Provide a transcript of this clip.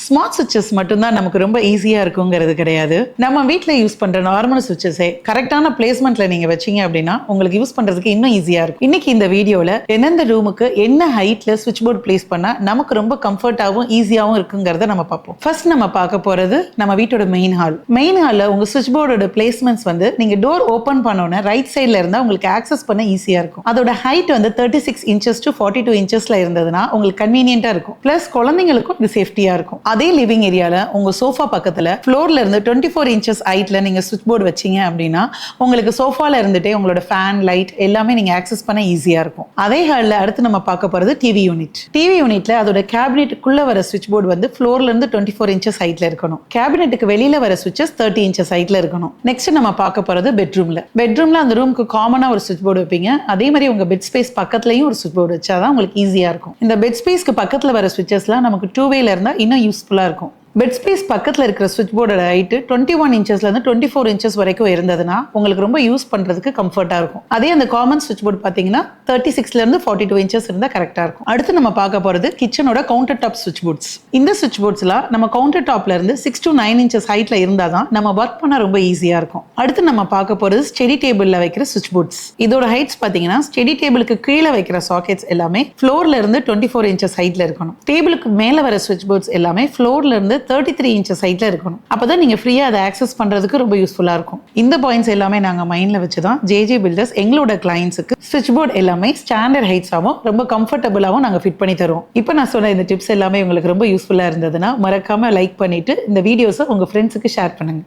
Smart சுவிட்சஸ் மட்டும்தான் நமக்கு ரொம்ப ஈஸியா இருக்குங்கிறது கிடையாது. நம்ம வீட்டில் யூஸ் பண்ற நார்மல் சுவிட்சஸே கரெக்டான பிளேஸ்மெண்ட்ல நீங்க வச்சீங்க அப்படின்னா உங்களுக்கு யூஸ் பண்றதுக்கு இன்னும் ஈஸியா இருக்கும். இன்னைக்கு இந்த வீடியோல எந்தெந்த ரூமுக்கு என்ன ஹைட்ல சுவிட்ச் போர்டு பிளேஸ் பண்ணா நமக்கு ரொம்ப கம்ஃபர்டாகவும் ஈஸியாகவும் இருக்குங்கிறத நம்ம பார்ப்போம். ஃபர்ஸ்ட் நம்ம பார்க்க போறது நம்ம வீட்டோட மெயின் ஹால். மெயின் ஹால்ல உங்க சுவிட்ச் போர்டோட பிளேஸ்மெண்ட்ஸ் வந்து நீங்க டோர் ஓபன் பண்ணோன்னு ரைட் சைட்ல இருந்தா உங்களுக்கு ஆக்சஸ் பண்ண ஈஸியா இருக்கும். அதோட ஹைட் வந்து 36 inches to 42 inchesல இருந்ததுன்னா உங்களுக்கு கன்வீனியன்ட்டா இருக்கும். பிளஸ் குழந்தைங்களுக்கும் இது சேஃப்டியா இருக்கும். அதே லிவிங் ஏரியால உங்க சோஃபா பக்கத்துல ஃப்ளோர்ல இருந்து 24 inches ஹைட்ல நீங்க சுவிட்ச் போர்டு வச்சீங்க அப்படின்னா உங்களுக்கு சோஃபால இருந்துட்டே உங்களோட ஃபேன் லைட் எல்லாமே நீங்க ஆக்சஸ் பண்ண ஈஸியா இருக்கும். அதே ஹால்ல அடுத்து நம்ம பார்க்க போறது டிவி யூனிட். டிவி யூனிட்ல அதோட கேபினெட்டுக்குள்ள வர சுவிட்ச் போர்டு வந்து ஃப்ளோர்ல இருந்து 24 inches ஹைட்ல இருக்கணும். கேபினெட்டுக்கு வெளியில வர சுவிட்சஸ் 30 inches ஹைட்ல இருக்கணும். நெக்ஸ்ட் நம்ம பார்க்க போறது பெட்ரூம்ல அந்த ரூமுக்கு காமனா ஒரு சுவிட்ச் போர்டு வைப்பீங்க. அதே மாதிரி உங்க பெட் ஸ்பேஸ் பக்கத்துலயும் ஒரு சுவிட்ச் போர்டு வச்சாதான் உங்களுக்கு ஈஸியா இருக்கும். இந்த பெட் ஸ்பேஸ்க்கு பக்கத்துல வர சுவிட்சஸ்லாம் நமக்கு 2-way இருந்தா இன்னும் யூஸ்ஃபுல்லா இருக்கும். பெட் ஸ்பேஸ் பக்கத்தில் இருக்கிற சுவிட்ச் போர்டோட ஹைட்டு 21 inchesலேருந்து 24 inches வரைக்கும் இருந்ததுன்னா உங்களுக்கு ரொம்ப யூஸ் பண்ணுறதுக்கு கம்ஃபர்ட்டாக இருக்கும். அதே அந்த காமன் சுவிட்ச் போர்டு பார்த்தீங்கன்னா 36லேருந்து 42 inches இருந்தால் கரெக்டாக இருக்கும். அடுத்து நம்ம பார்க்க போகிறது கிச்சனோட கவுண்டர் டாப் சுவிட்ச் போர்ட்ஸ். இந்த சுவிட்ச் போர்ட்ஸ்லாம் நம்ம கவுண்டர் டாப்ல இருந்து 6 to 9 inches ஹைட்டில் இருந்தால் தான் நம்ம ஒர்க் பண்ண ரொம்ப ஈஸியாக இருக்கும். அடுத்து நம்ம பார்க்க போகிறது ஸ்டெடி டேபிளில் வைக்கிற சுவிட்ச் போர்ட்ஸ். இதோட ஹைட்ஸ் பார்த்தீங்கன்னா ஸ்டெடி டேபிளுக்கு கீழே வைக்கிற சாக்கெட்ஸ் எல்லாமே ஃப்ளோர்ல இருந்து 24 inches ஹைட்டில் இருக்கணும். டேபிளுக்கு மேலே வர சுவிட்ச் போர்ட்ஸ் எல்லாமே ஃப்ளோர்ல இருந்து 33 inches ஹைட்ல இருக்கணும். அப்பதான் நீங்க ஃப்ரீயா அதை ஆக்சஸ் பண்றதுக்கு ரொம்ப யூஸ்ஃபுல்லா இருக்கும். இந்த பாயிண்ட்ஸ் எல்லாமே நாங்க மைண்ட்ல வச்சுதான் ஜேஜே பில்டர்ஸ் எங்களோட கிளைண்ட்ஸுக்கு சுவிட்ச் போர்டு எல்லாமே ஸ்டாண்டர்ட் ஹைட்ஸாவும் ரொம்ப கம்ஃபர்டபுளாவும் நாங்க ஃபிட் பண்ணி தருவோம். இப்போ நான் சொன்ன இந்த டிப்ஸ் எல்லாமே உங்களுக்கு ரொம்ப யூஸ்ஃபுல்லா இருந்ததுன்னா மறக்காம லைக் பண்ணிட்டு இந்த வீடியோஸை உங்க ஃப்ரெண்ட்ஸுக்கு ஷேர் பண்ணுங்க.